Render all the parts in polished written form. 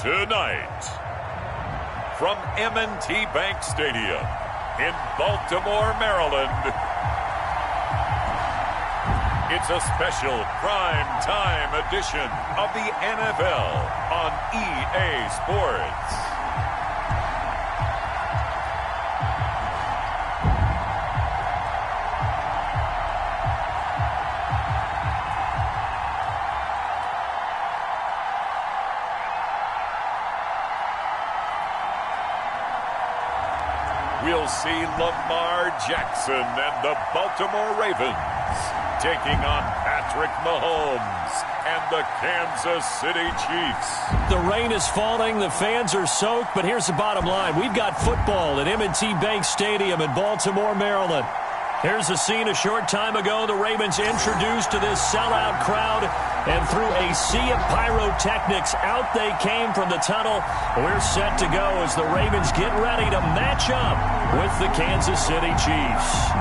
Tonight, from M&T Bank Stadium in Baltimore, Maryland, it's a special prime time edition of the NFL on EA Sports. We'll see Lamar Jackson and the Baltimore Ravens taking on Patrick Mahomes and the Kansas City Chiefs. The rain is falling, the fans are soaked, but here's the bottom line. We've got football at M&T Bank Stadium in Baltimore, Maryland. Here's the scene a short time ago. The Ravens introduced to this sellout crowd, and through a sea of pyrotechnics, out they came from the tunnel. We're set to go as the Ravens get ready to match up with the Kansas City Chiefs.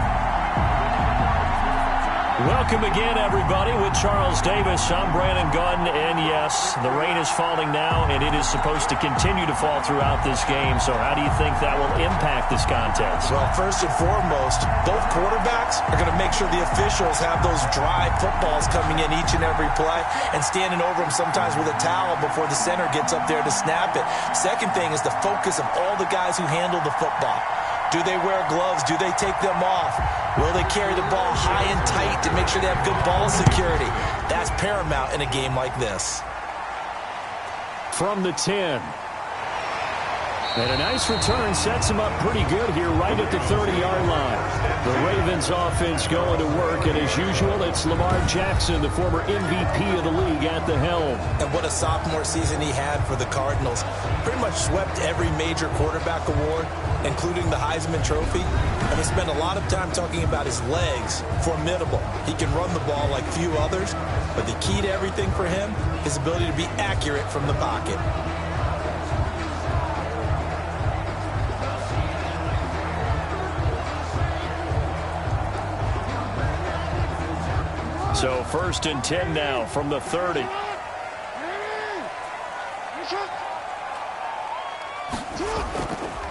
Welcome again, everybody, with Charles Davis. I'm Brandon Gunn, and yes, the rain is falling now, and it is supposed to continue to fall throughout this game. So how do you think that will impact this contest? Well, first and foremost, both quarterbacks are going to make sure the officials have those dry footballs coming in each and every play and standing over them sometimes with a towel before the center gets up there to snap it. Second thing is the focus of all the guys who handle the football. Do they wear gloves? Do they take them off? Will they carry the ball high and tight to make sure they have good ball security? That's paramount in a game like this. From the 10. And a nice return sets him up pretty good here right at the 30-yard line. The Ravens offense going to work, and as usual, it's Lamar Jackson, the former MVP of the league, at the helm. And what a sophomore season he had for the Cardinals. Pretty much swept every major quarterback award, including the Heisman Trophy. And we spent a lot of time talking about his legs. Formidable. He can run the ball like few others, but the key to everything for him, his ability to be accurate from the pocket. So 1st and 10 now from the 30.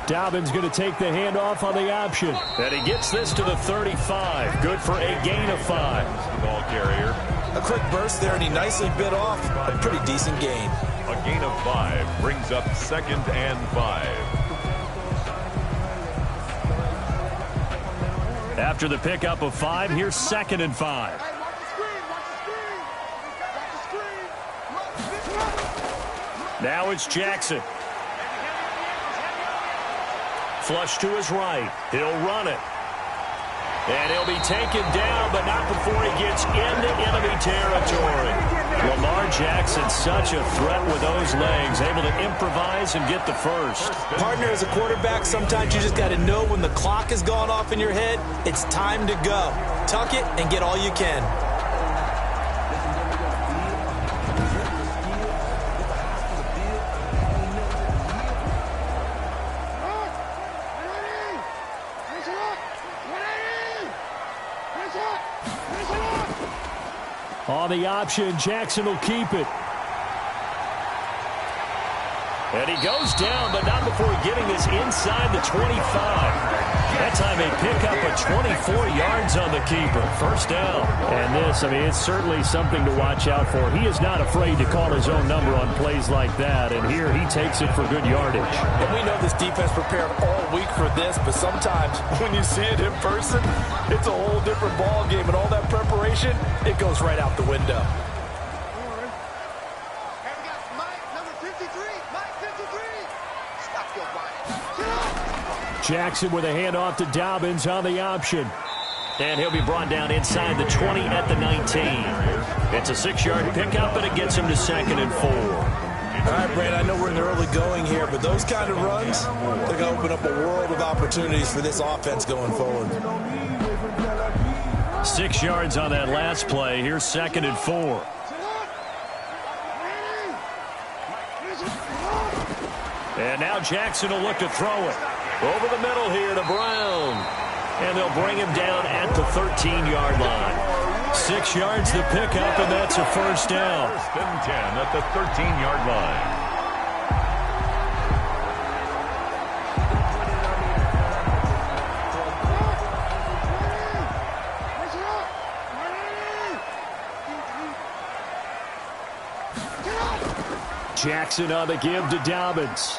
Dobbins going to take the handoff on the option. And he gets this to the 35. Good for a gain of 5. Ball carrier. A quick burst there, and he nicely bit off a pretty decent gain. A gain of 5 brings up 2nd and 5. After the pickup of 5, here's 2nd and 5. Now it's Jackson. Flush to his right. He'll run it. And he'll be taken down, but not before he gets into enemy territory. Lamar Jackson, such a threat with those legs, able to improvise and get the first. Partner, as a quarterback, sometimes you just got to know when the clock has gone off in your head, it's time to go. Tuck it and get all you can. On the option, Jackson will keep it. And he goes down, but not before getting this inside the 25. That time a pickup of 24 yards on the keeper. First down. And this, it's certainly something to watch out for. He is not afraid to call his own number on plays like that. And here he takes it for good yardage. And we know this defense prepared all week for this, but sometimes when you see it in person, it's a whole different ball game. And all that preparation, it goes right out the window. Jackson with a handoff to Dobbins on the option. And he'll be brought down inside the 20 at the 19. It's a 6-yard pickup, and it gets him to 2nd and 4. All right, Brad, I know we're in the early going here, but those kind of runs, they're going to open up a world of opportunities for this offense going forward. 6 yards on that last play. Here's 2nd and 4. And now Jackson will look to throw it. Over the middle here to Brown. And they'll bring him down at the 13-yard line. 6 yards the pickup, and that's a first down. 1st and 10 at the 13-yard line. Jackson on the give to Dobbins.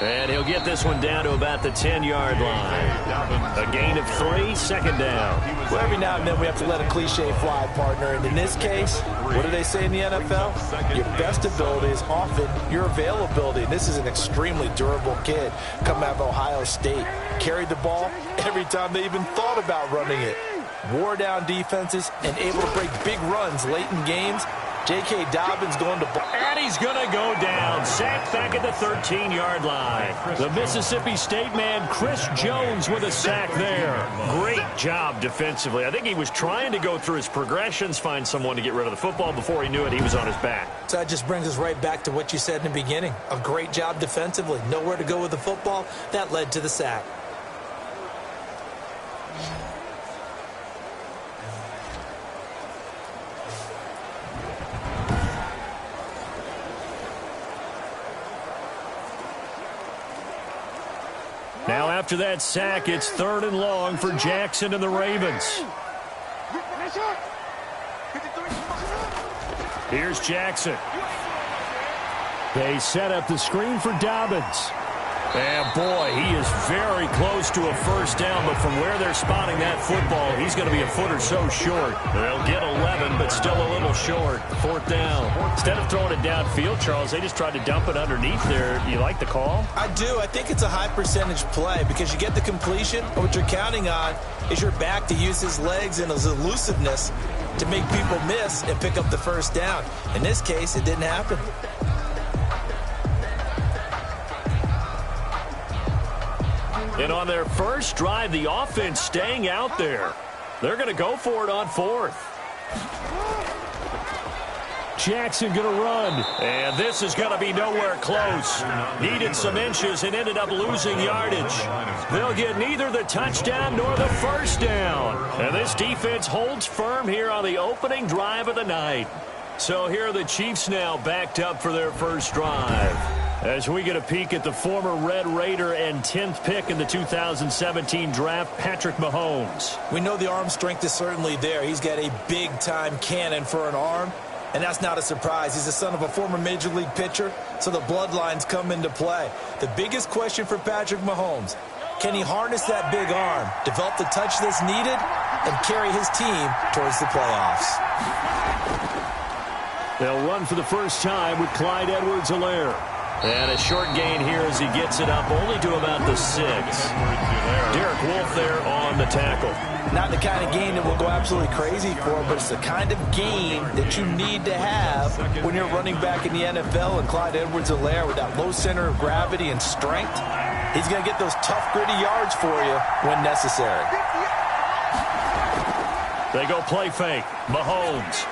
And he'll get this one down to about the 10-yard line. A gain of 3, second down. Well, every now and then we have to let a cliche fly, partner. And in this case, what do they say in the NFL? Your best ability is often your availability. And this is an extremely durable kid coming out of Ohio State. Carried the ball every time they even thought about running it. Wore down defenses and able to break big runs late in games. J.K. Dobbins going to... And he's going to go down. Sacked back at the 13-yard line. The Mississippi State man, Chris Jones, with a sack there. Great job defensively. I think he was trying to go through his progressions, find someone to get rid of the football. Before he knew it, he was on his back. So that just brings us right back to what you said in the beginning. A great job defensively. Nowhere to go with the football. That led to the sack. Now after that sack, it's 3rd and long for Jackson and the Ravens. Here's Jackson. They set up the screen for Dobbins. And boy, he is very close to a first down, but from where they're spotting that football, he's going to be a foot or so short. They'll get 11, but still a little short. 4th down. Instead of throwing it downfield, Charles, they just tried to dump it underneath there. You like the call? I do. I think it's a high percentage play because you get the completion, and what you're counting on is your back to use his legs and his elusiveness to make people miss and pick up the first down. In this case, it didn't happen. And on their first drive, the offense staying out there. They're going to go for it on 4th. Jackson going to run. And this is going to be nowhere close. Needed some inches and ended up losing yardage. They'll get neither the touchdown nor the first down. And this defense holds firm here on the opening drive of the night. So here are the Chiefs now backed up for their first drive. As we get a peek at the former Red Raider and 10th pick in the 2017 draft, Patrick Mahomes. We know the arm strength is certainly there. He's got a big-time cannon for an arm, and that's not a surprise. He's the son of a former Major League pitcher, so the bloodlines come into play. The biggest question for Patrick Mahomes, can he harness that big arm, develop the touch that's needed, and carry his team towards the playoffs? They'll run for the first time with Clyde Edwards-Helaire. And a short gain here as he gets it up only to about the 6. Derek Wolfe there on the tackle. Not the kind of gain that we'll go absolutely crazy for, but it's the kind of gain that you need to have when you're running back in the NFL. And Clyde Edwards-Helaire with that low center of gravity and strength, he's going to get those tough, gritty yards for you when necessary. They go play fake. Mahomes.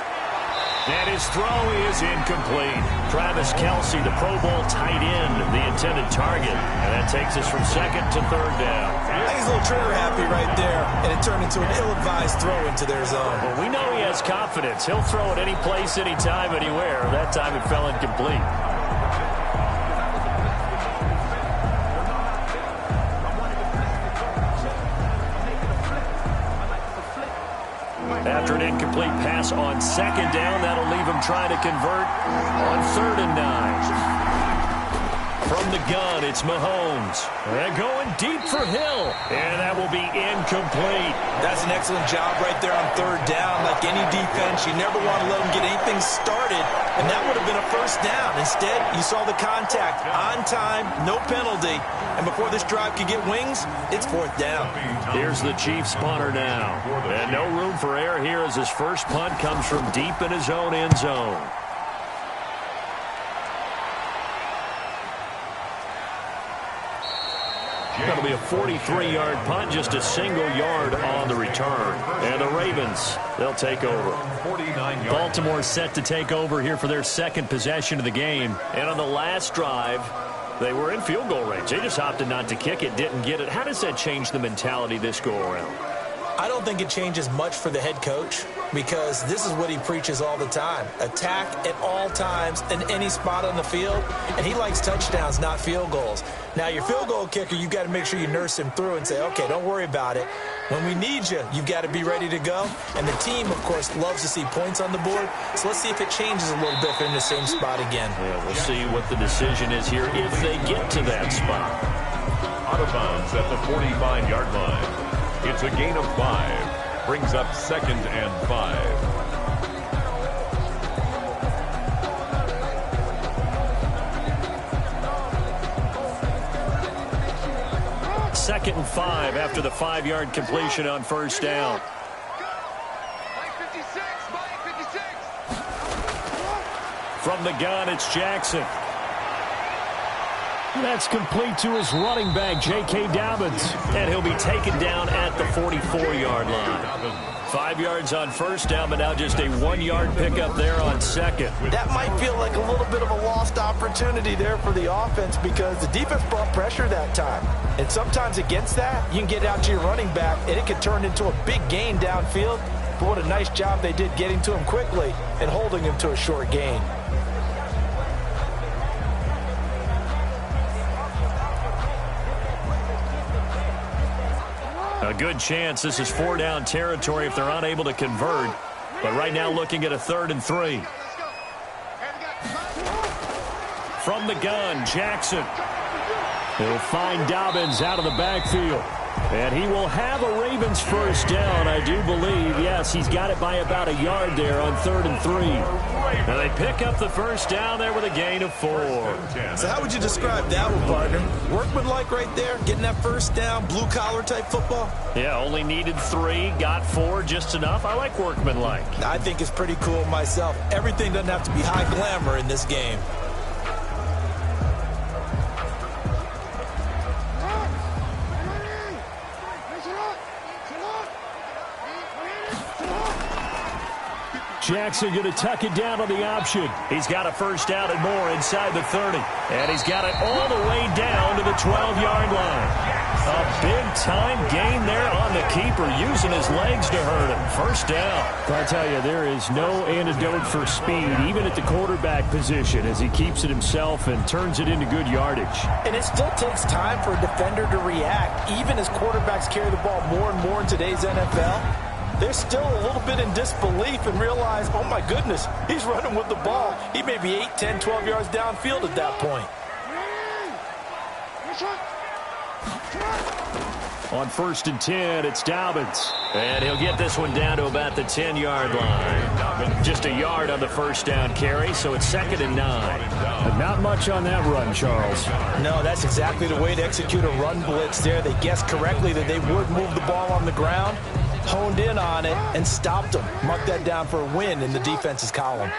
And his throw is incomplete. Travis Kelce, the Pro Bowl tight end, the intended target. And that takes us from 2nd to 3rd down. I think he's a little trigger happy right there, and it turned into an ill-advised throw into their zone. Well, we know he has confidence. He'll throw it any place, anytime, anywhere. That time it fell incomplete. After an incomplete pass on 2nd down, that'll leave him trying to convert on 3rd and 9. From the gun, it's Mahomes. They're going deep for Hill, and that will be incomplete. That's an excellent job right there on 3rd down. Like any defense, you never want to let them get anything started, and that would have been a first down. Instead, you saw the contact on time, no penalty, and before this drive could get wings, it's 4th down. Here's the Chiefs punter now, and no room for error here as his first punt comes from deep in his own end zone. That'll be a 43-yard punt, just a single yard on the return. And the Ravens, they'll take over. Baltimore set to take over here for their 2nd possession of the game. And on the last drive, they were in field goal range. They just opted not to kick it, didn't get it. How does that change the mentality this go-around? I don't think it changes much for the head coach because this is what he preaches all the time. Attack at all times in any spot on the field, and he likes touchdowns, not field goals. Now, your field goal kicker, you've got to make sure you nurse him through and say, okay, don't worry about it. When we need you, you've got to be ready to go. And the team, of course, loves to see points on the board. So let's see if it changes a little bit if they're in the same spot again. Yeah, we'll see what the decision is here if they get to that spot. Out of bounds at the 45-yard line. It's a gain of 5. Brings up 2nd and 5. 2nd and 5 after the 5-yard completion on first down. From the gun, it's Jackson. That's complete to his running back, J.K. Dobbins. And he'll be taken down at the 44-yard line. 5 yards on first down, but now just a 1-yard pickup there on second. That might feel like a little bit of a lost opportunity there for the offense because the defense brought pressure that time. And sometimes against that, you can get out to your running back, and it could turn into a big gain downfield. But what a nice job they did getting to him quickly and holding him to a short gain. A good chance this is 4-down territory if they're unable to convert. But right now looking at a 3rd and 3. From the gun, Jackson. He'll find Dobbins out of the backfield. And he will have a Ravens first down, I do believe. Yes, he's got it by about a yard there on 3rd and 3. Now they pick up the first down there with a gain of 4. So how would you describe that one, partner? Workmanlike right there, getting that first down, blue-collar type football? Yeah, only needed 3, got 4, just enough. I like workmanlike. I think it's pretty cool myself. Everything doesn't have to be high glamour in this game. Jackson going to tuck it down on the option. He's got a first down and more inside the 30. And he's got it all the way down to the 12-yard line. A big-time gain there on the keeper, using his legs to hurt him. First down. I tell you, there is no antidote for speed, even at the quarterback position, as he keeps it himself and turns it into good yardage. And it still takes time for a defender to react, even as quarterbacks carry the ball more and more in today's NFL. They're still a little bit in disbelief and realize, oh my goodness, he's running with the ball. He may be 8, 10, 12 yards downfield at that point. On 1st and 10, it's Dobbins. And he'll get this one down to about the 10-yard line. Just a yard on the first down carry, so it's 2nd and 9. But not much on that run, Charles. No, that's exactly the way to execute a run blitz there. They guessed correctly that they would move the ball on the ground, honed in on it, and stopped them. Mark that down for a win in the defense's column.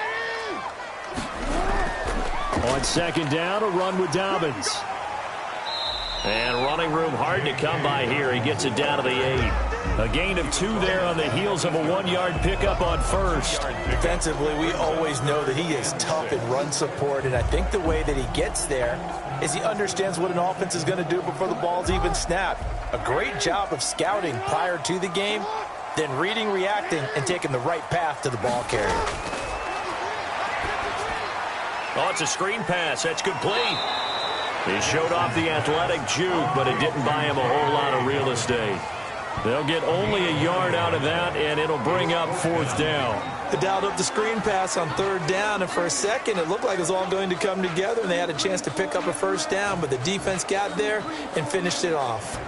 On 2nd down, a run with Dobbins. And running room hard to come by here. He gets it down to the 8. A gain of 2 there on the heels of a 1-yard pickup on first. Defensively, we always know that he is tough in run support, and I think the way that he gets there is he understands what an offense is going to do before the ball's even snapped. A great job of scouting prior to the game, then reading, reacting, and taking the right path to the ball carrier. Oh, it's a screen pass. That's complete. He showed off the athletic juke, but it didn't buy him a whole lot of real estate. They'll get only a yard out of that, and it'll bring up 4th down. They dialed up the screen pass on 3rd down, and for a second it looked like it was all going to come together, and they had a chance to pick up a first down, but the defense got there and finished it off.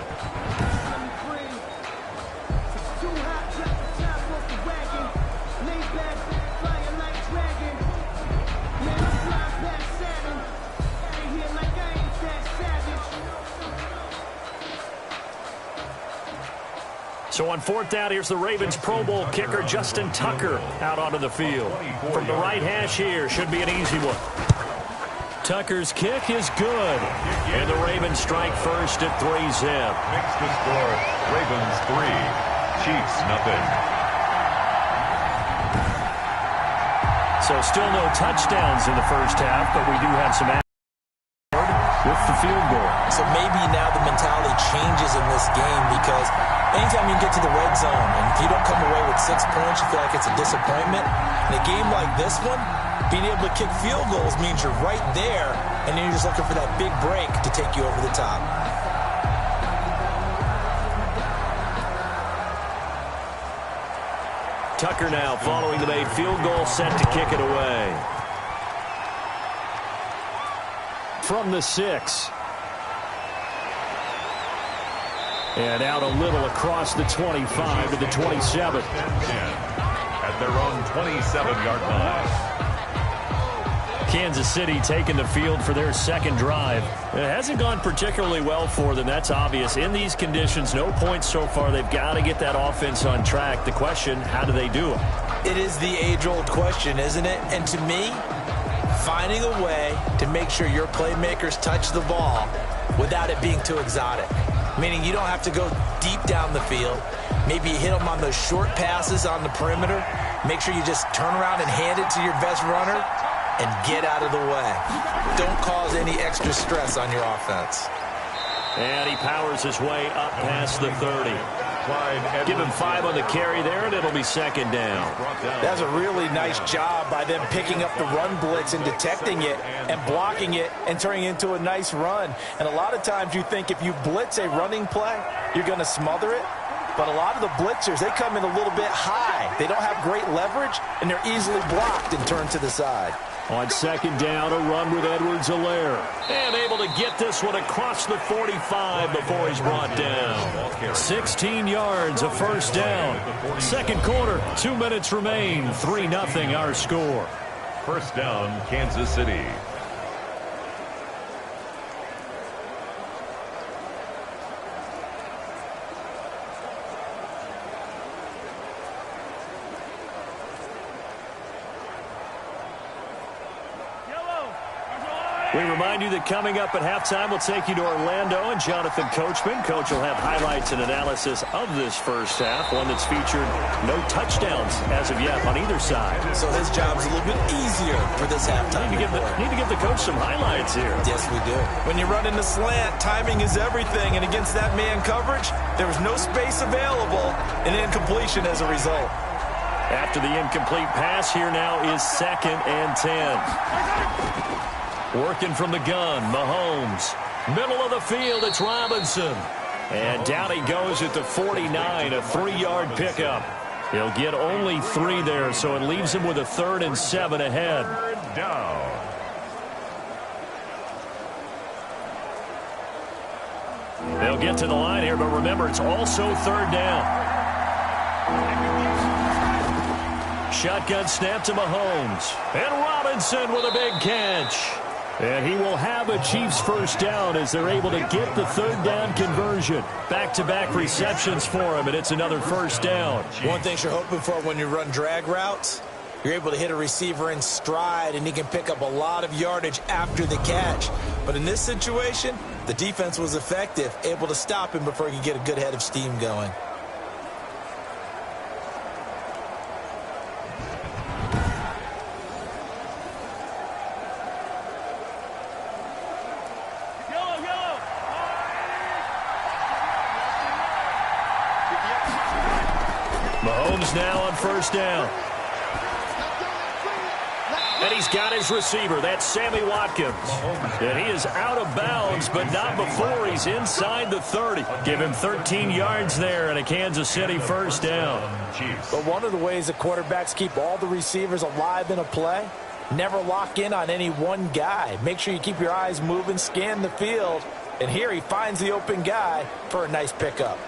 So on 4th down, here's the Ravens Pro Bowl kicker, Justin Tucker, out onto the field. From the right hash here, should be an easy one. Tucker's kick is good. And the Ravens strike first at 3-zip. Makes the score Ravens 3, Chiefs nothing. So still no touchdowns in the first half, but we do have some with the field goal. So maybe now the mentality changes in this game because Anytime you can get to the red zone, and if you don't come away with 6 points, you feel like it's a disappointment. In a game like this one, being able to kick field goals means you're right there, and then you're just looking for that big break to take you over the top. Tucker now following the made field goal, set to kick it away. From the 6. And out a little across the 25 to the 27. At their own 27-yard line. Kansas City taking the field for their second drive. It hasn't gone particularly well for them. That's obvious. In these conditions, no points so far. They've got to get that offense on track. The question, how do they do it? It is the age-old question, isn't it? And to me, finding a way to make sure your playmakers touch the ball without it being too exotic. Meaning you don't have to go deep down the field. Maybe you hit them on those short passes on the perimeter. Make sure you just turn around and hand it to your best runner and get out of the way. Don't cause any extra stress on your offense. And he powers his way up past the 30. Give him 5 on the carry there, and it'll be second down. That's a really nice job by them picking up the run blitz and detecting it and blocking it and turning it into a nice run. And a lot of times you think if you blitz a running play, you're going to smother it. But a lot of the blitzers, they come in a little bit high. They don't have great leverage, and they're easily blocked and turned to the side. On second down, a run with Edwards-Helaire. And able to get this one across the 45 before he's brought down. 16 yards, a first down. Second quarter, 2 minutes remain. 3-0 our score. First down, Kansas City. We remind you that coming up at halftime, we'll take you to Orlando and Jonathan Coachman. Coach will have highlights and analysis of this first half, one that's featured no touchdowns as of yet on either side. So his job's a little bit easier for this halftime. Need to give the coach some highlights here. Yes, we do. When you're running the slant, timing is everything, and against that man coverage, there was no space available, and incompletion as a result. After the incomplete pass, here now is 2nd and 10. Working from the gun, Mahomes. Middle of the field, it's Robinson. And down he goes at the 49, a 3-yard pickup. He'll get only 3 there, so it leaves him with a 3rd and 7 ahead. Third down. They'll get to the line here, but remember, it's also 3rd down. Shotgun snap to Mahomes. And Robinson with a big catch. And he will have a Chiefs first down as they're able to get the 3rd down conversion. Back-to-back receptions for him, and it's another first down. One thing you're hoping for when you run drag routes, you're able to hit a receiver in stride, and he can pick up a lot of yardage after the catch. But in this situation, the defense was effective, able to stop him before he could get a good head of steam going. Mahomes now on first down. And he's got his receiver. That's Sammy Watkins. And he is out of bounds, but not before he's inside the 30. Give him 13 yards there and a Kansas City first down. But one of the ways the quarterbacks keep all the receivers alive in a play, never lock in on any one guy. Make sure you keep your eyes moving, scan the field. And here he finds the open guy for a nice pickup.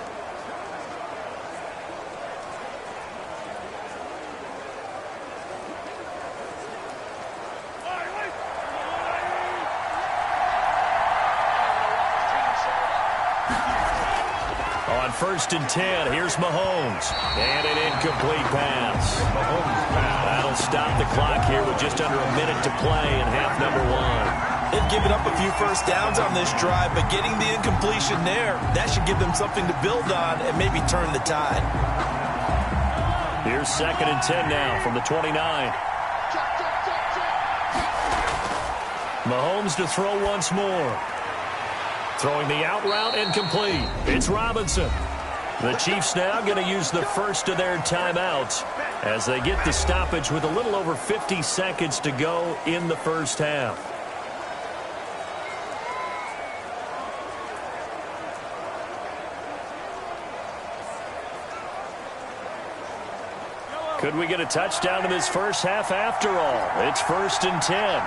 On 1st and 10, here's Mahomes. And an incomplete pass. That'll stop the clock here with just under a minute to play in half number 1. They've given up a few first downs on this drive, but getting the incompletion there, that should give them something to build on and maybe turn the tide. Here's 2nd and 10 now from the 29. Mahomes to throw once more. Throwing the out route incomplete. It's Robinson. The Chiefs now going to use the first of their timeouts as they get the stoppage with a little over 50 seconds to go in the first half. Could we get a touchdown in this first half after all? It's 1st and 10.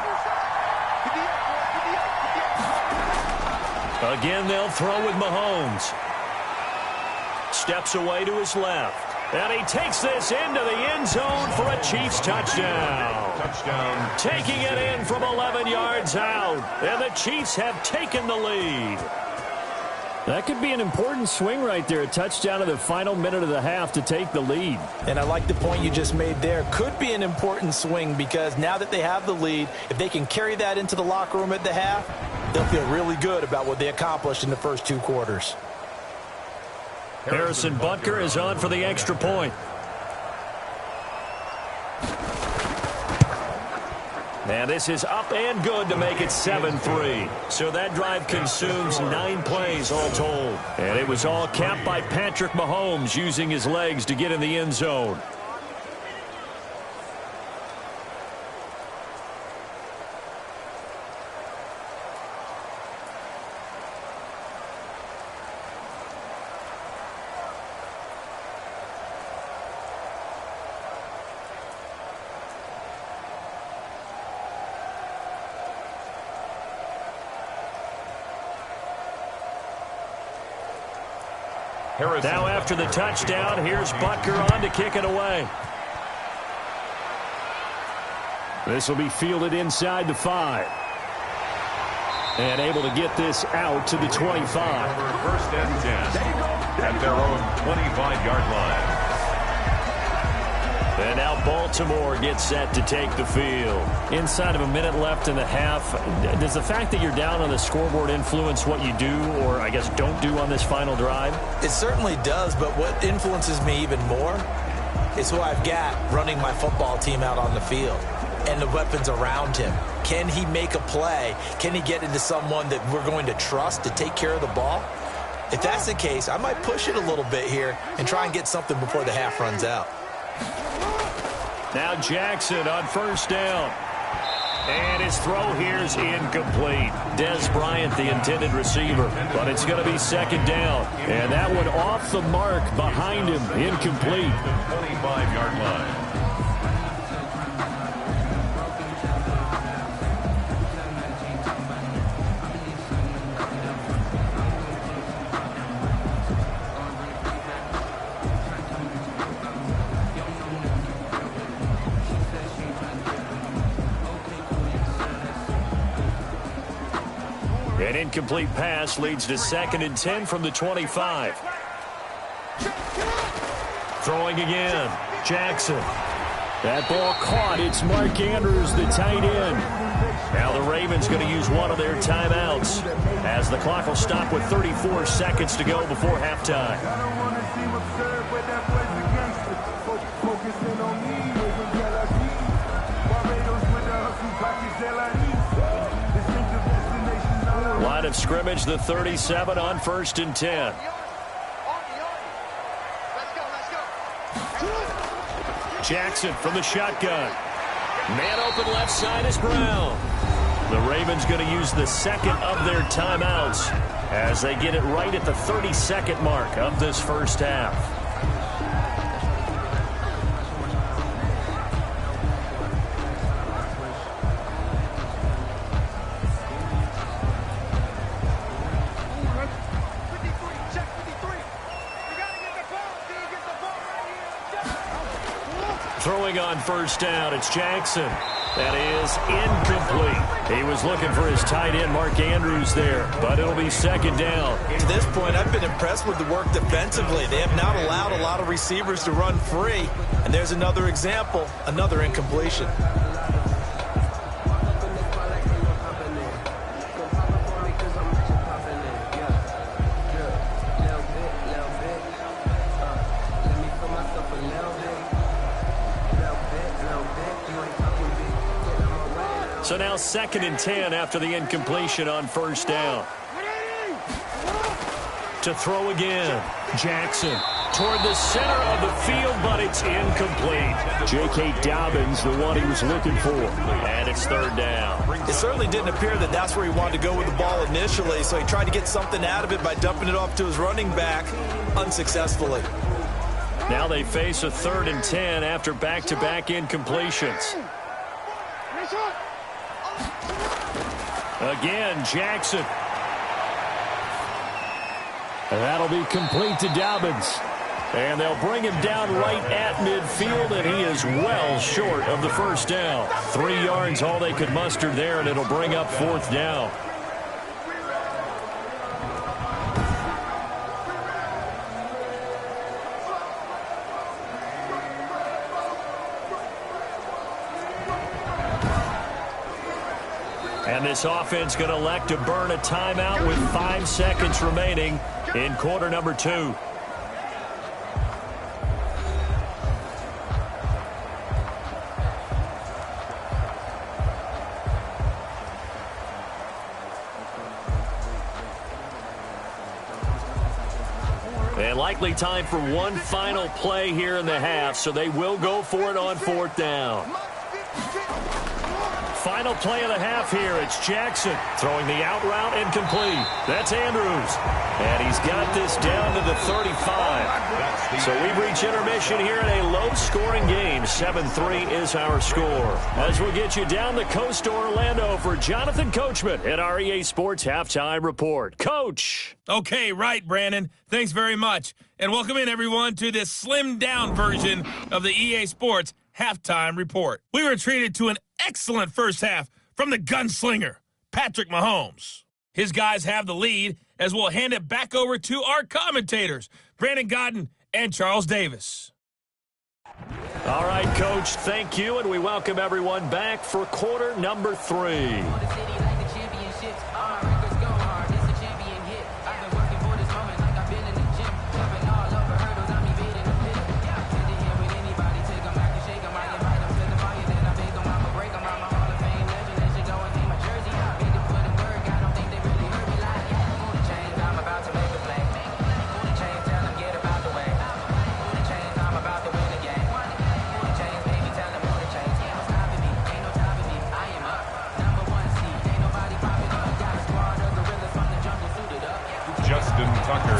Again, they'll throw with Mahomes. Steps away to his left. And he takes this into the end zone for a Chiefs touchdown. Taking it in from 11 yards out. And the Chiefs have taken the lead. That could be an important swing right there. A touchdown in the final minute of the half to take the lead. And I like the point you just made there. Could be an important swing because now that they have the lead, if they can carry that into the locker room at the half, they'll feel really good about what they accomplished in the first 2 quarters. Harrison Butker is on for the extra point. And this is up and good to make it 7-3. So that drive consumes 9 plays all told. And it was all capped by Patrick Mahomes using his legs to get in the end zone. Now after the touchdown, here's Butker on to kick it away. This will be fielded inside the 5. And able to get this out to the 25. 1st and 10 at their own 25-yard line. And now Baltimore gets set to take the field. Inside of a minute left in the half, does the fact that you're down on the scoreboard influence what you do, or I guess don't do on this final drive? It certainly does, but what influences me even more is who I've got running my football team out on the field and the weapons around him. Can he make a play? Can he get into someone that we're going to trust to take care of the ball? If that's the case, I might push it a little bit here and try and get something before the half runs out. Now Jackson on 1st down. And his throw here is incomplete. Dez Bryant, the intended receiver. But it's going to be 2nd down. And that one off the mark behind him. Incomplete. 25-yard line. An incomplete pass leads to 2nd and 10 from the 25. Throwing again. Jackson. That ball caught. It's Mark Andrews, the tight end. Now the Ravens going to use one of their timeouts as the clock will stop with 34 seconds to go before halftime. Line of scrimmage, the 37 on 1st and 10. Jackson from the shotgun. Man open left side is Brown. The Ravens going to use the 2nd of their timeouts as they get it right at the 30-second mark of this first half. Throwing on 1st down, it's Jackson. That is incomplete. He was looking for his tight end, Mark Andrews, there, but it'll be 2nd down. To this point, I've been impressed with the work defensively. They have not allowed a lot of receivers to run free. And there's another example, another incompletion. So now 2nd and 10 after the incompletion on 1st down. To throw again. Jackson toward the center of the field, but it's incomplete. J.K. Dobbins, the one he was looking for. And it's third down. It certainly didn't appear that that's where he wanted to go with the ball initially, so he tried to get something out of it by dumping it off to his running back unsuccessfully. Now they face a 3rd and 10 after back-to-back incompletions. Again, Jackson. And that'll be complete to Dobbins. And they'll bring him down right at midfield, and he is well short of the first down. 3 yards all they could muster there, and it'll bring up 4th down. And this offense going to elect to burn a timeout with 5 seconds remaining in quarter number 2. And likely time for one final play here in the half, so they will go for it on 4th down. Final play of the half here. It's Jackson throwing the out route incomplete. That's Andrews. And he's got this down to the 35. So we reach intermission here in a low-scoring game. 7-3 is our score. As we'll get you down the coast to Orlando for Jonathan Coachman at our EA Sports Halftime Report. Coach. Okay, right, Brandon. Thanks very much. And welcome in, everyone, to this slimmed-down version of the EA Sports Halftime Report. We were treated to an excellent first half from the gunslinger, Patrick Mahomes. His guys have the lead as we'll hand it back over to our commentators, Brandon Godden and Charles Davis. All right, Coach, thank you, and we welcome everyone back for quarter number 3.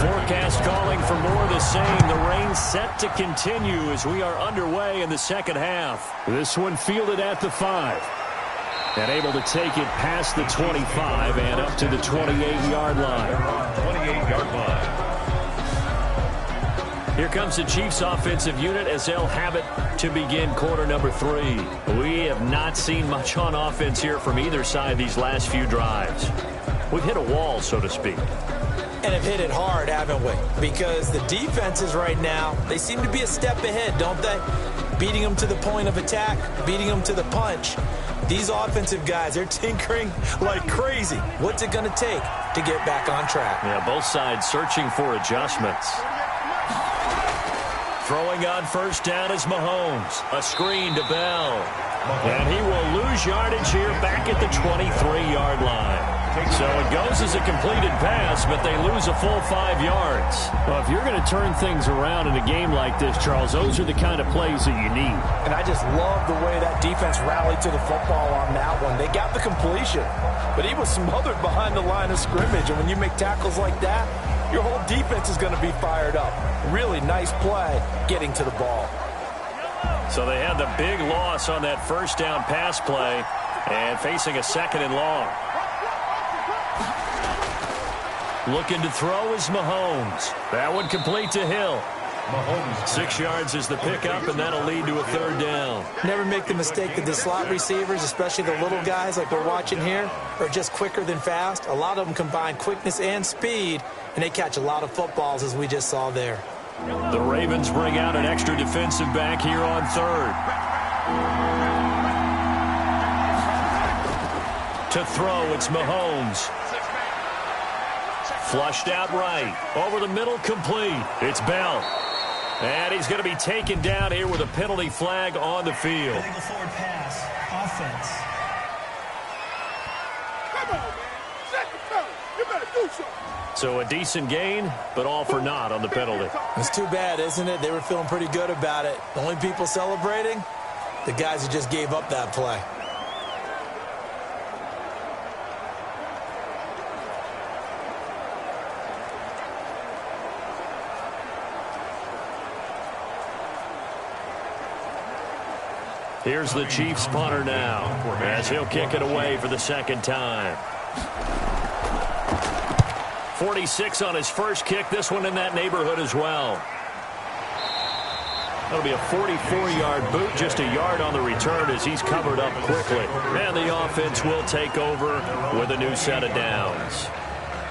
Forecast calling for more of the same. The rain set to continue as we are underway in the second half. This one fielded at the 5. And able to take it past the 25 and up to the 28-yard line. 28-yard line. Here comes the Chiefs offensive unit as they'll have it to begin quarter number 3. We have not seen much on offense here from either side these last few drives. We've hit a wall, so to speak. And have hit it hard, haven't we? Because the defenses right now, they seem to be a step ahead, don't they? Beating them to the point of attack, beating them to the punch. These offensive guys, they're tinkering like crazy. What's it going to take to get back on track? Yeah, both sides searching for adjustments. Throwing on first down is Mahomes. A screen to Bell. And he will lose yardage here back at the 23-yard line. So it goes as a completed pass, but they lose a full 5 yards. Well, if you're going to turn things around in a game like this, Charles, those are the kind of plays that you need. And I just love the way that defense rallied to the football on that one. They got the completion, but he was smothered behind the line of scrimmage. And when you make tackles like that, your whole defense is going to be fired up. Really nice play getting to the ball. So they had the big loss on that first down pass play and facing a 2nd and long. Looking to throw is Mahomes. That one complete to Hill. 6 yards is the pickup, and that'll lead to a 3rd down. Never make the mistake that the slot receivers, especially the little guys like we're watching here, are just quicker than fast. A lot of them combine quickness and speed, and they catch a lot of footballs, as we just saw there. The Ravens bring out an extra defensive back here on 3rd. To throw, it's Mahomes. Flushed out right. Over the middle, complete. It's Bell. And he's going to be taken down here with a penalty flag on the field. Illegal forward pass. Offense. Come on, man. Set the fellas. You better do something. So a decent gain, but all for naught on the penalty. It's too bad, isn't it? They were feeling pretty good about it. The only people celebrating, the guys who just gave up that play. Here's the Chiefs punter now, as he'll kick it away for the second time. 46 on his first kick. This one in that neighborhood as well. That'll be a 44-yard boot, just a yard on the return as he's covered up quickly. And the offense will take over with a new set of downs.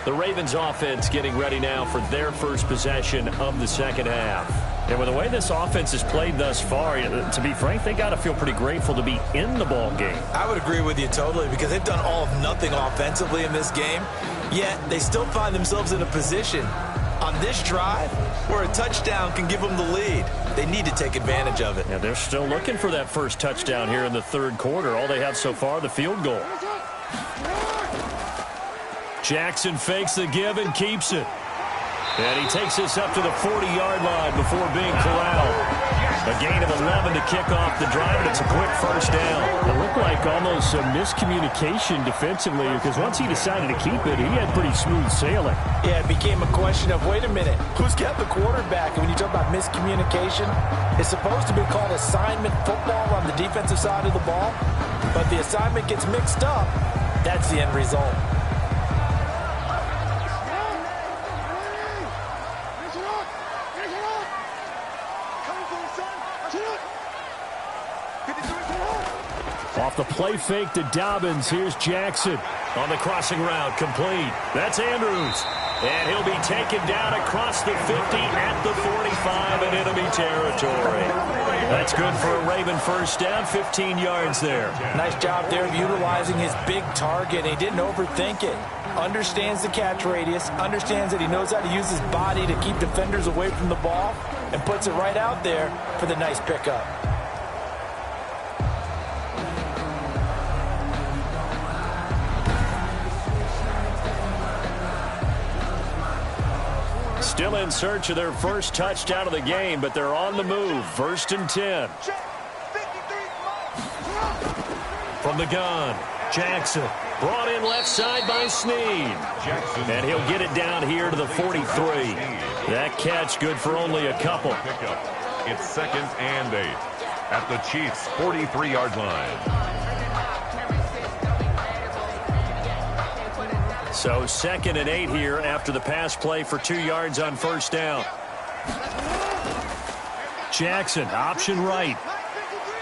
The Ravens offense getting ready now for their first possession of the second half. And with the way this offense has played thus far, to be frank, they got to feel pretty grateful to be in the ball game. I would agree with you totally because they've done all of nothing offensively in this game, yet they still find themselves in a position on this drive where a touchdown can give them the lead. They need to take advantage of it. Yeah, they're still looking for that first touchdown here in the third quarter. All they have so far, the field goal. Jackson fakes the give and keeps it. And he takes this up to the 40-yard line before being corralled. A gain of 11 to kick off the drive, and it's a quick first down. It looked like almost some miscommunication defensively because once he decided to keep it, he had pretty smooth sailing. Yeah, it became a question of, wait a minute, who's got the quarterback? And when you talk about miscommunication, it's supposed to be called assignment football on the defensive side of the ball, but the assignment gets mixed up. That's the end result. Off the play fake to Dobbins, here's Jackson. On the crossing route, complete. That's Andrews. And he'll be taken down across the 50 at the 45 in enemy territory. That's good for a Raven first down, 15 yards there. Nice job there of utilizing his big target. He didn't overthink it. Understands the catch radius, understands that he knows how to use his body to keep defenders away from the ball, and puts it right out there for the nice pickup. Still in search of their first touchdown of the game, but they're on the move. First and 10. From the gun, Jackson. Brought in left side by Snead. And he'll get it down here to the 43. That catch good for only a couple. It's second and 8 at the Chiefs' 43-yard line. So second and 8 here after the pass play for 2 yards on first down. Jackson, option right.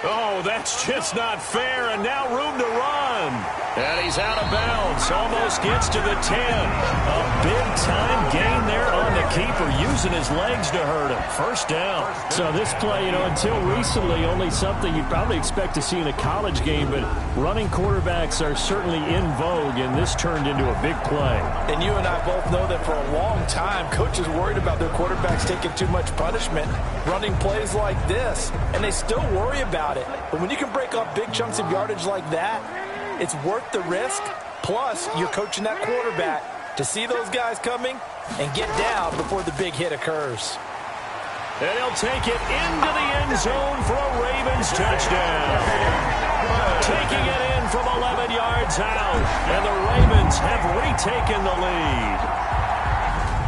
Oh, that's just not fair, and now room to run. And he's out of bounds, almost gets to the 10. A big-time gain there on the keeper, using his legs to hurt him. First down. So this play, until recently, only something you'd probably expect to see in a college game, but running quarterbacks are certainly in vogue, and this turned into a big play. And you and I both know that for a long time, coaches worried about their quarterbacks taking too much punishment, running plays like this, and they still worry about it. But when you can break up big chunks of yardage like that, it's worth the risk. Plus, you're coaching that quarterback to see those guys coming and get down before the big hit occurs. And he'll take it into the end zone for a Ravens touchdown. Taking it in from 11 yards out, and the Ravens have retaken the lead.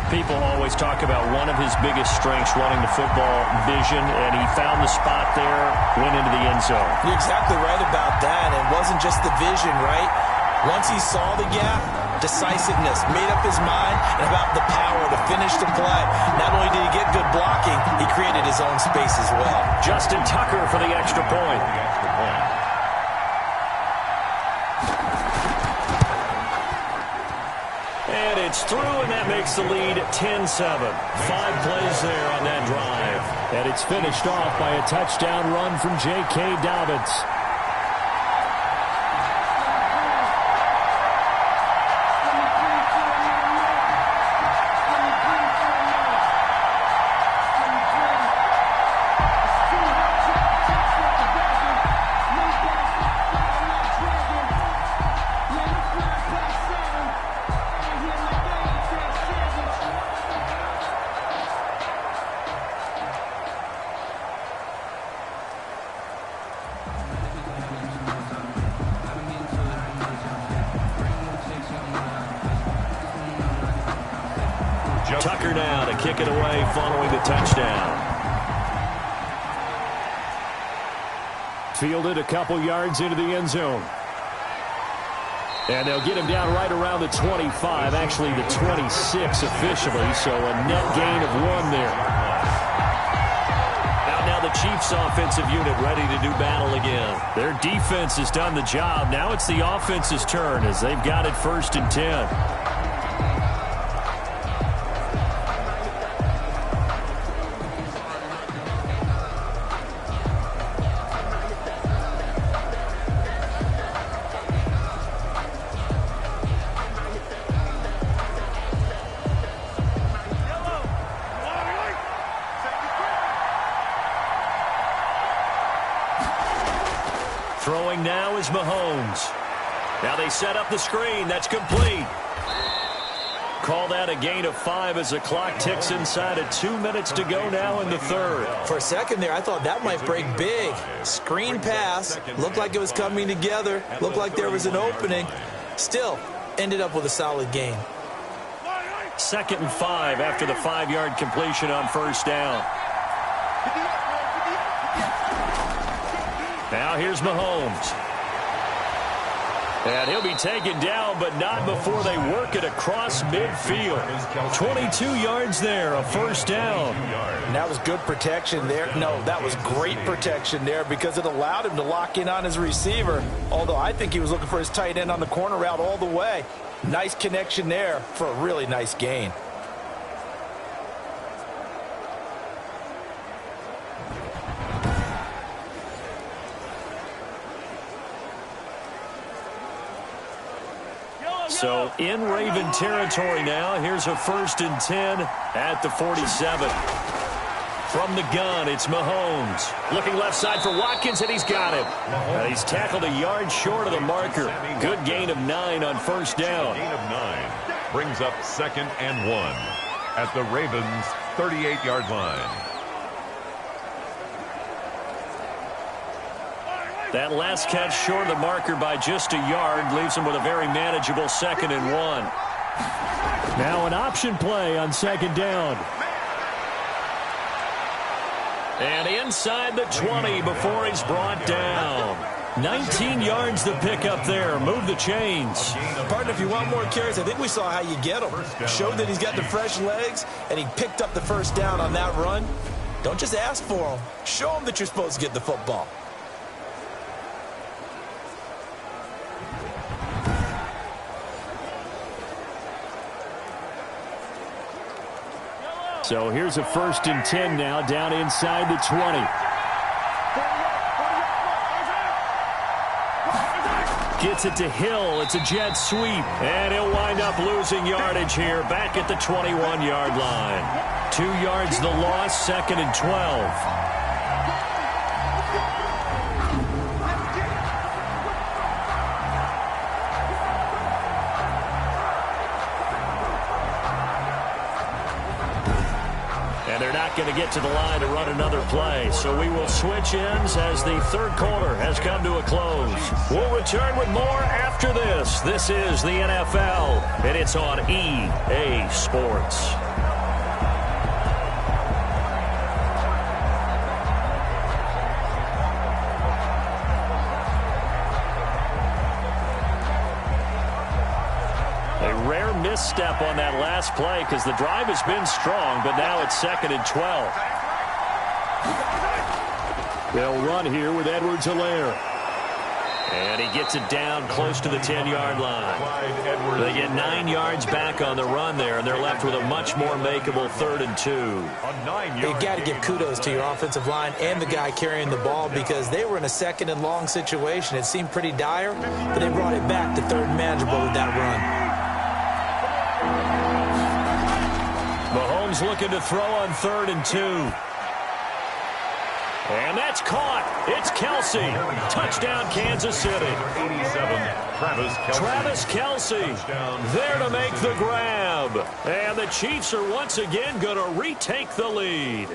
People always talk about one of his biggest strengths running the football, vision, and he found the spot there, went into the end zone. You're exactly right about that. It wasn't just the vision, right? Once he saw the gap, decisiveness, made up his mind, and about the power to finish the play. Not only did he get good blocking, he created his own space as well. Justin Tucker for the extra point. And it's through, and that makes the lead 10-7. 5 plays there on that drive. And it's finished off by a touchdown run from J.K. Dobbins. Tucker now to kick it away following the touchdown. Fielded a couple yards into the end zone. And they'll get him down right around the 25, actually the 26 officially, so a net gain of 1 there. Now the Chiefs offensive unit ready to do battle again. Their defense has done the job. Now it's the offense's turn as they've got it 1st and 10. Throwing now is Mahomes. Now they set up the screen. That's complete. Call that a gain of 5 as the clock ticks inside of 2 minutes to go now in the 3rd. For a second there, I thought that might break big. Screen pass. Looked like it was coming together. Looked like there was an opening. Still, ended up with a solid gain. 2nd and 5 after the 5-yard completion on 1st down. Now here's Mahomes. And he'll be taken down, but not before they work it across midfield. 22 yards there, a 1st down. And that was good protection there. No, that was great protection there because it allowed him to lock in on his receiver. Although I think he was looking for his tight end on the corner route all the way. Nice connection there for a really nice gain. So in Raven territory now. Here's a 1st and 10 at the 47. From the gun, it's Mahomes. Looking left side for Watkins, and he's got him. And he's tackled a yard short of the marker. Good gain of 9 on 1st down. Gain of 9 brings up 2nd and 1 at the Ravens' 38-yard line. That last catch short of the marker by just a yard leaves him with a very manageable 2nd and 1. Now an option play on 2nd down. And inside the 20 before he's brought down. 19 yards to pick up there. Move the chains. Partner, if you want more carries, I think we saw how you get him. Showed that he's got the fresh legs, and he picked up the 1st down on that run. Don't just ask for him. Show him that you're supposed to get the football. So here's a 1st and 10 now down inside the 20. Gets it to Hill. It's a jet sweep. And he'll wind up losing yardage here back at the 21-yard line. 2 yards the loss, 2nd and 12. They're not going to get to the line to run another play. So we will switch ends as the 3rd quarter has come to a close. We'll return with more after this. This is the NFL, and it's on EA Sports. Misstep on that last play because the drive has been strong, but now it's 2nd and 12. They'll run here with Edwards-Helaire. And he gets it down close to the 10-yard line. They get 9 yards back on the run there, and they're left with a much more makeable 3rd and 2. You've got to give kudos to your offensive line and the guy carrying the ball because they were in a 2nd and long situation. It seemed pretty dire, but they brought it back to 3rd and manageable with that run. Mahomes looking to throw on 3rd and 2. And that's caught. It's Kelsey. Touchdown, Kansas City. 87, Travis Kelce there to make the grab. And the Chiefs are once again going to retake the lead.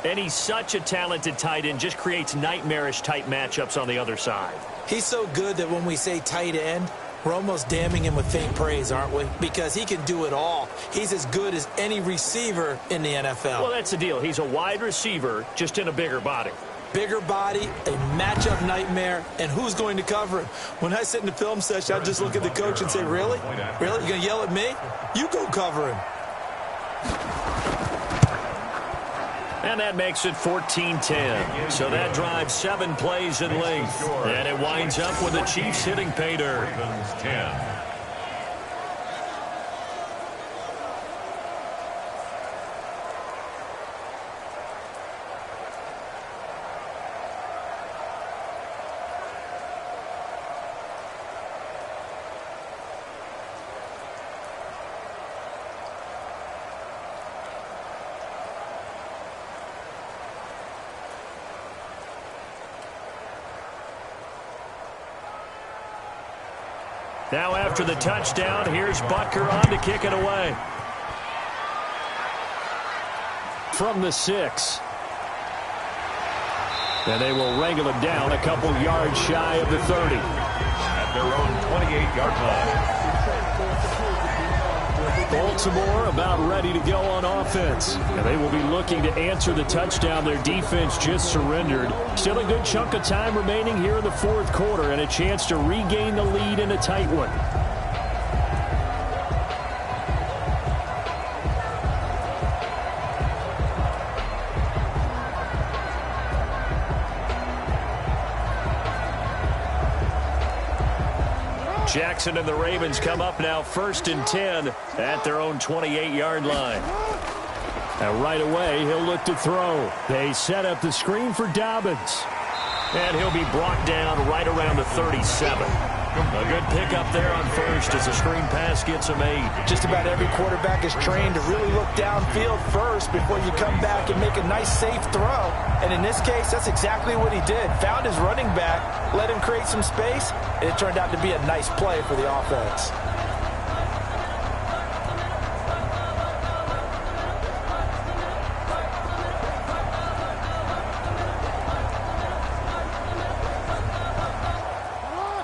And he's such a talented tight end, just creates nightmarish type matchups on the other side. He's so good that when we say tight end, We're almost damning him with faint praise, aren't we? Because he can do it all. He's as good as any receiver in the NFL. Well, that's the deal. He's a wide receiver, just in a bigger body. Bigger body, a matchup nightmare, and who's going to cover him? When I sit in the film session, I just look at the coach and say, really? Really? You going to yell at me? You go cover him. And that makes it 14-10. So that drives 7 plays in length. And it winds up with the Chiefs hitting pay dirt. Ravens 10. Now after the touchdown, here's Butker on to kick it away. From the 6. And they will wrangle him down a couple yards shy of the 30. At their own 28-yard line. Baltimore about ready to go on offense. And they will be looking to answer the touchdown their defense just surrendered. Still a good chunk of time remaining here in the fourth quarter and a chance to regain the lead in a tight one. Jackson and the Ravens come up now 1st and 10 at their own 28-yard line. And right away, he'll look to throw. They set up the screen for Dobbins. And he'll be brought down right around the 37. A good pickup there on first as the screen pass gets him 8. Just about every quarterback is trained to really look downfield first before you come back and make a nice, safe throw. And in this case, that's exactly what he did. Found his running back, let him create some space, and it turned out to be a nice play for the offense.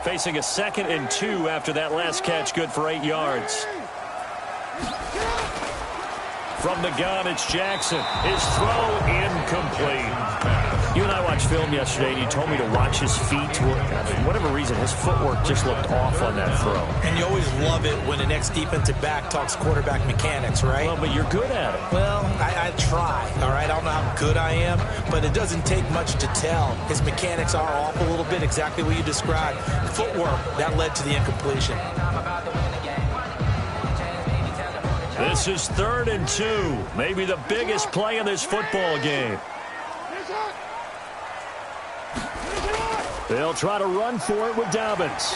Facing a 2nd and 2 after that last catch, good for 8 yards. From the gun, it's Jackson. His throw incomplete. You and I watched film yesterday, and you told me to watch his feet. For whatever reason, his footwork just looked off on that throw. And you always love it when the next defensive back talks quarterback mechanics, right? Well, but you're good at it. Well, I try, all right? I don't know how good I am, but it doesn't take much to tell. His mechanics are off a little bit, exactly what you described. Footwork, that led to the incompletion. This is 3rd and 2. Maybe the biggest play in this football game. They'll try to run for it with Dobbins.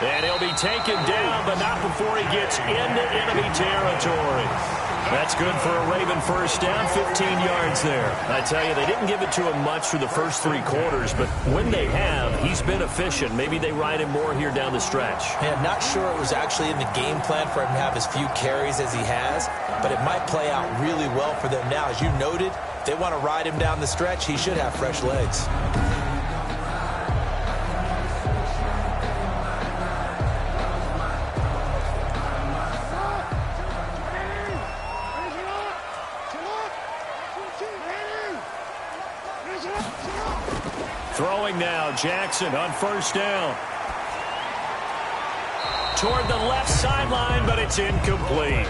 And he'll be taken down, but not before he gets into enemy territory. That's good for a Raven first down, 15 yards there. I tell you, they didn't give it to him much through the first 3 quarters, but when they have, he's been efficient. Maybe they ride him more here down the stretch. Yeah, not sure it was actually in the game plan for him to have as few carries as he has, but it might play out really well for them now. As you noted, if they want to ride him down the stretch, he should have fresh legs. Throwing now, Jackson on first down. Toward the left sideline, but it's incomplete.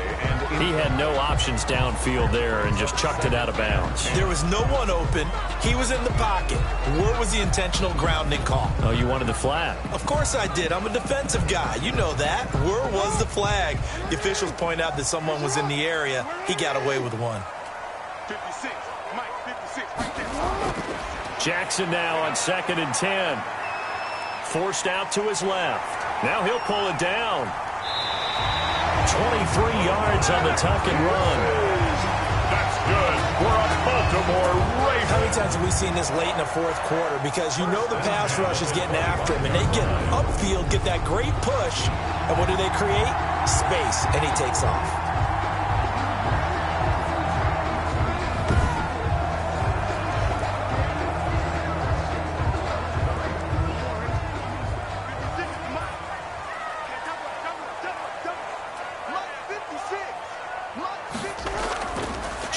He had no options downfield there and just chucked it out of bounds. There was no one open. He was in the pocket. Where was the intentional grounding call? Oh, you wanted the flag? Of course I did. I'm a defensive guy. You know that. Where was the flag? The officials point out that someone was in the area. He got away with one. 56. Mike, 56 right there. Jackson now on 2nd and 10. Forced out to his left. Now he'll pull it down. 23 yards on the tuck and run. That's good for a Baltimore Ravens. How many times have we seen this late in the fourth quarter? Because you know the pass rush is getting after him, and they get upfield, get that great push, and what do they create? Space, and he takes off.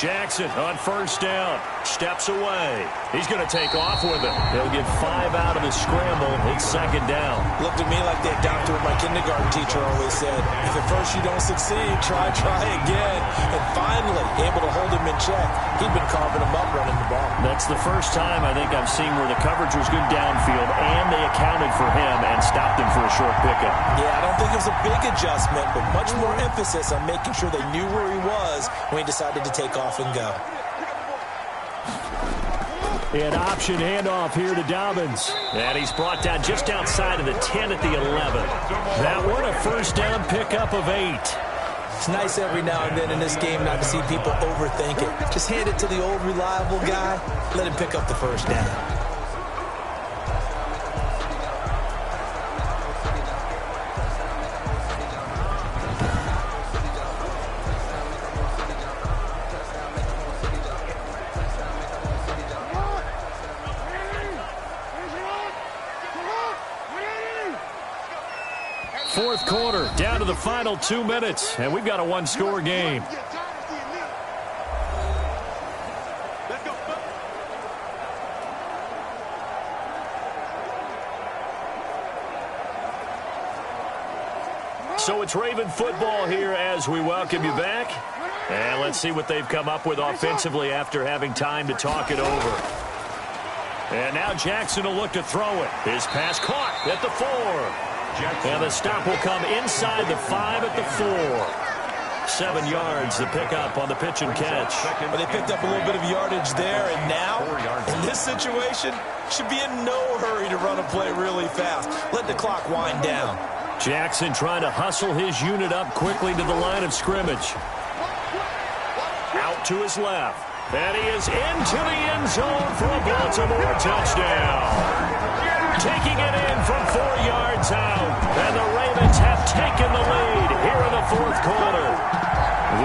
Jackson on first down. Steps away. He's going to take off with it. He'll get 5 out of the scramble. It's second down. Looked to me like they adopted what my kindergarten teacher always said. If at first you don't succeed, try again. And finally, able to hold him in check. He'd been carving him up running the ball. That's the first time I think I've seen where the coverage was good downfield, and they accounted for him and stopped him for a short pickup. Yeah, I don't think it was a big adjustment, but much more emphasis on making sure they knew where he was when he decided to take off and go. An option handoff here to Dobbins. And he's brought down just outside of the 10 at the 11. That one a first down pickup of 8. It's nice every now and then in this game not to see people overthink it. Just hand it to the old reliable guy. Let him pick up the first down. Fourth quarter, down to the final 2 minutes, and we've got a one-score game. So it's Raven football here as we welcome you back. And let's see what they've come up with offensively after having time to talk it over. And now Jackson will look to throw it. His pass caught at the 4. And the stop will come inside the 5 at the 4. 7 yards to pick up on the pitch and catch. Well, they picked up a little bit of yardage there, and now, in this situation, should be in no hurry to run a play really fast. Let the clock wind down. Jackson trying to hustle his unit up quickly to the line of scrimmage. Out to his left. And he is into the end zone for a Baltimore touchdown. Taking it in from 4 yards out. And the Ravens have taken the lead here in the fourth quarter.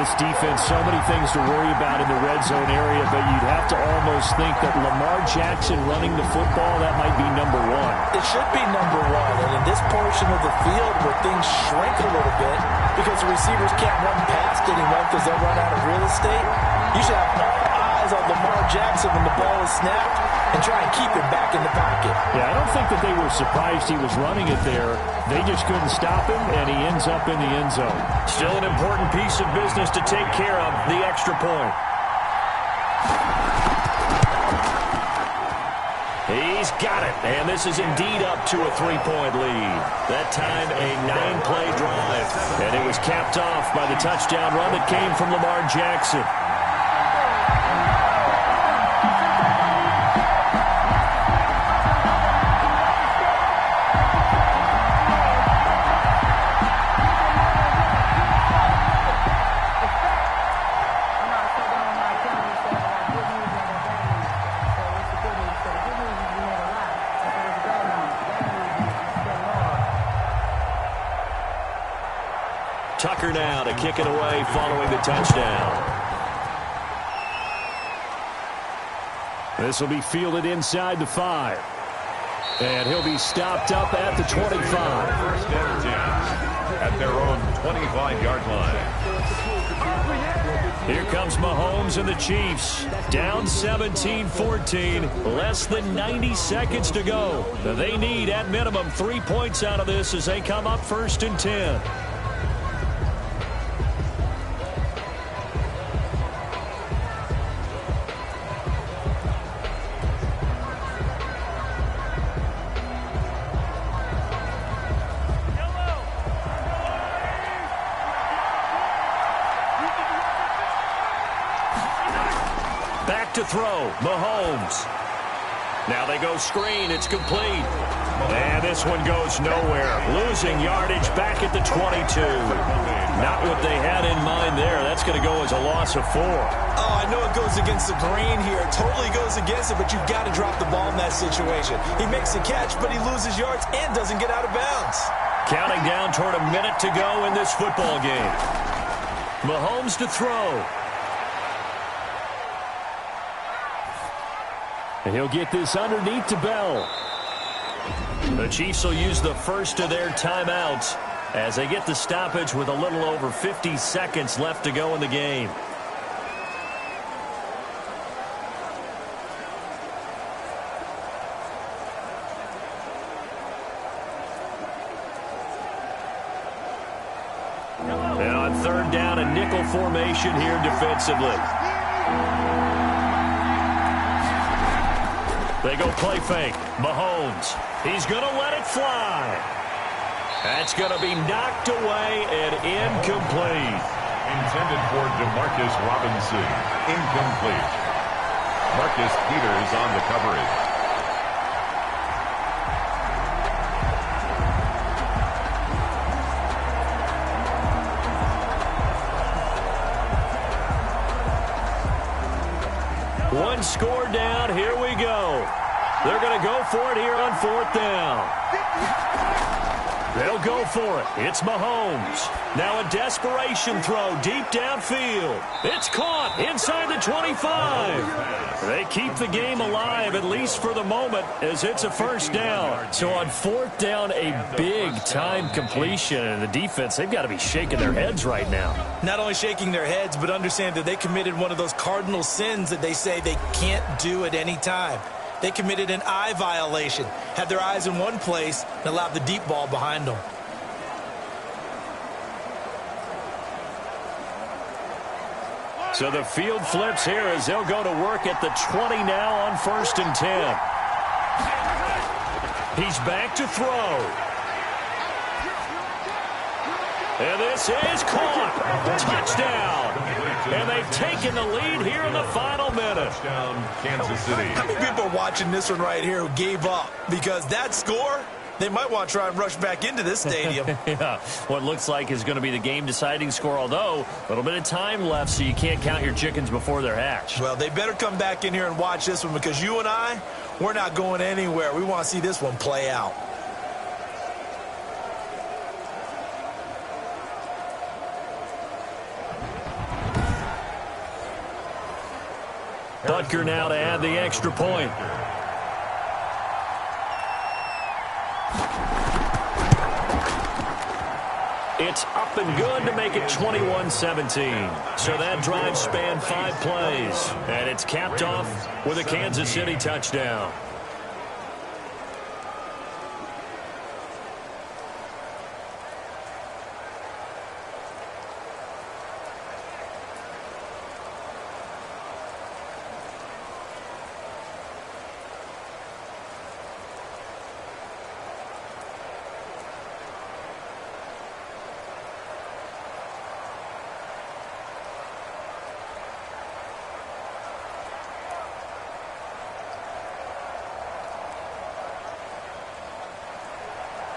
This defense, so many things to worry about in the red zone area, but you'd have to almost think that Lamar Jackson running the football, that might be number 1. It should be number 1. And in this portion of the field where things shrink a little bit because the receivers can't run past anyone because they'll run out of real estate, you should have all eyes on Lamar Jackson when the ball is snapped and try and keep him back in the pocket. Yeah, I don't think that they were surprised he was running it there. They just couldn't stop him, and he ends up in the end zone. Still an important piece of business to take care of, the extra point. He's got it, and this is indeed up to a 3-point lead. That time a 9-play drive, and it was capped off by the touchdown run that came from Lamar Jackson. Tucker now to kick it away following the touchdown. This will be fielded inside the 5. And he'll be stopped up at the 25. First down at their own 25-yard line. Here comes Mahomes and the Chiefs. Down 17-14. Less than 90 seconds to go. They need, at minimum, 3 points out of this as they come up 1st and 10. To throw, Mahomes. Now they go screen, it's complete. And this one goes nowhere. Losing yardage back at the 22. Not what they had in mind there. That's going to go as a loss of 4. Oh, I know it goes against the grain here. It totally goes against it, but you've got to drop the ball in that situation. He makes a catch, but he loses yards and doesn't get out of bounds. Counting down toward a minute to go in this football game. Mahomes to throw. And he'll get this underneath to Bell. The Chiefs will use the first of their timeouts as they get the stoppage with a little over 50 seconds left to go in the game. third down and nickel formation here defensively. They go play fake. Mahomes. He's going to let it fly. That's going to be knocked away and incomplete. Intended for DeMarcus Robinson. Incomplete. Marcus Peters on the coverage. One score down. Here we go. They're going to go for it here on fourth down. They'll go for it. It's Mahomes. Now a desperation throw deep downfield. It's caught inside the 25. They keep the game alive, at least for the moment, as it's a first down. So on fourth down, a big-time completion. And the defense, they've got to be shaking their heads right now. Not only shaking their heads, but understand that they committed one of those cardinal sins that they say they can't do at any time. They committed an eye violation, had their eyes in one place, and allowed the deep ball behind them. So the field flips here as they'll go to work at the 20 now on 1st and 10. He's back to throw. And this is caught. Touchdown. And they've taken the lead here in the final minute. Touchdown, Kansas City. How many people are watching this one right here who gave up? Because that score, they might want to try and rush back into this stadium. Yeah, what looks like is going to be the game-deciding score, although a little bit of time left, so you can't count your chickens before they're hatched. Well, they better come back in here and watch this one, because you and I, we're not going anywhere. We want to see this one play out. Butker now to add the extra point. It's up and good to make it 21-17. So that drive spanned 5 plays. And it's capped off with a Kansas City touchdown.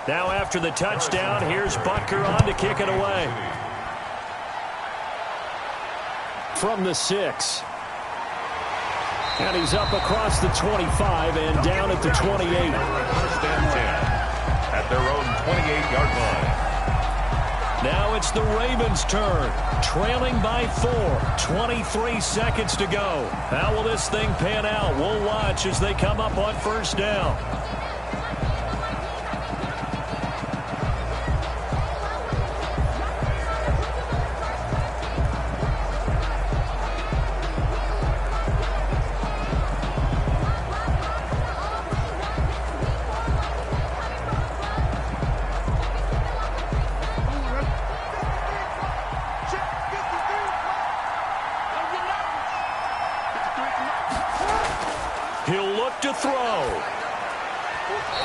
Now after the touchdown, here's Butker on to kick it away. From the 6. And he's up across the 25 and down at the 28. First and 10 at their own 28-yard line. Now it's the Ravens' turn, trailing by 4, 23 seconds to go. How will this thing pan out? We'll watch as they come up on first down. He'll look to throw.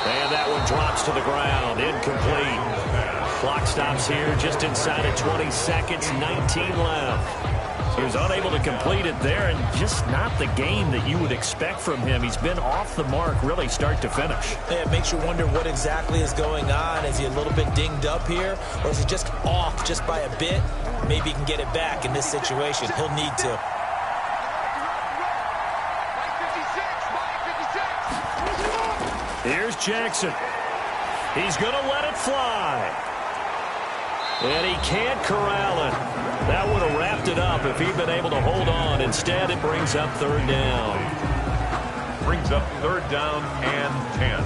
And that one drops to the ground. Incomplete. Clock stops here just inside of 20 seconds. 19 left. He was unable to complete it there, and just not the game that you would expect from him. He's been off the mark really start to finish. Yeah, it makes you wonder what exactly is going on. Is he a little bit dinged up here, or is he just off just by a bit? Maybe he can get it back in this situation. He'll need to. Here's Jackson. He's going to let it fly. And he can't corral it. That would have wrapped it up if he'd been able to hold on. Instead, it brings up third down. Brings up third down and 10.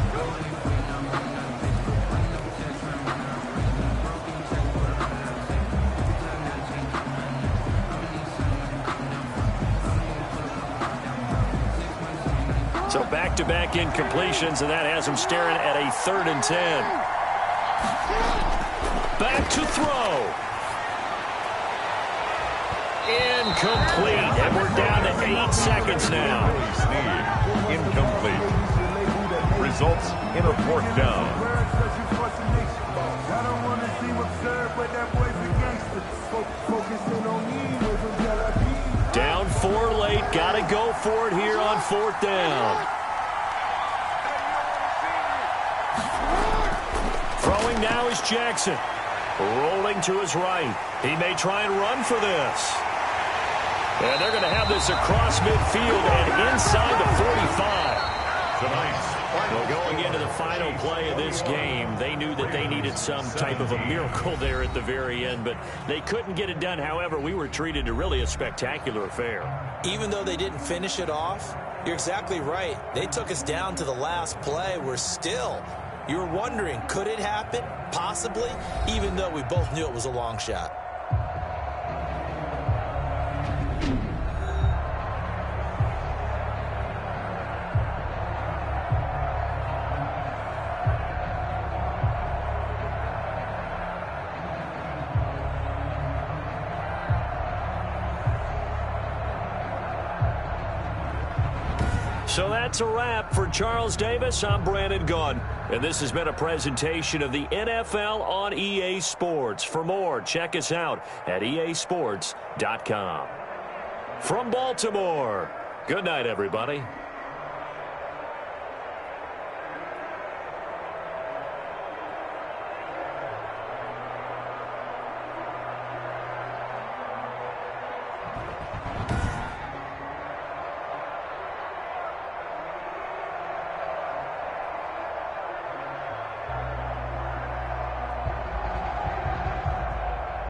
So back-to-back incompletions, and that has him staring at a 3rd and 10. Back to throw. Incomplete. And we're down to 8 seconds now. Incomplete. Results in a 4th down. Down 4 late. Got to go for it here on 4th down. Throwing now is Jackson. Rolling to his right. He may try and run for this. And they're going to have this across midfield and inside the 45. Tonight's Well, going into the final play of this game, they knew that they needed some type of a miracle there at the very end, but they couldn't get it done. However, we were treated to really a spectacular affair. Even though they didn't finish it off, you're exactly right. They took us down to the last play. You were wondering, could it happen? Possibly, even though we both knew it was a long shot. So that's a wrap for Charles Davis. I'm Brandon Gunn, and this has been a presentation of the NFL on EA Sports. For more, check us out at easports.com. From Baltimore, good night, everybody.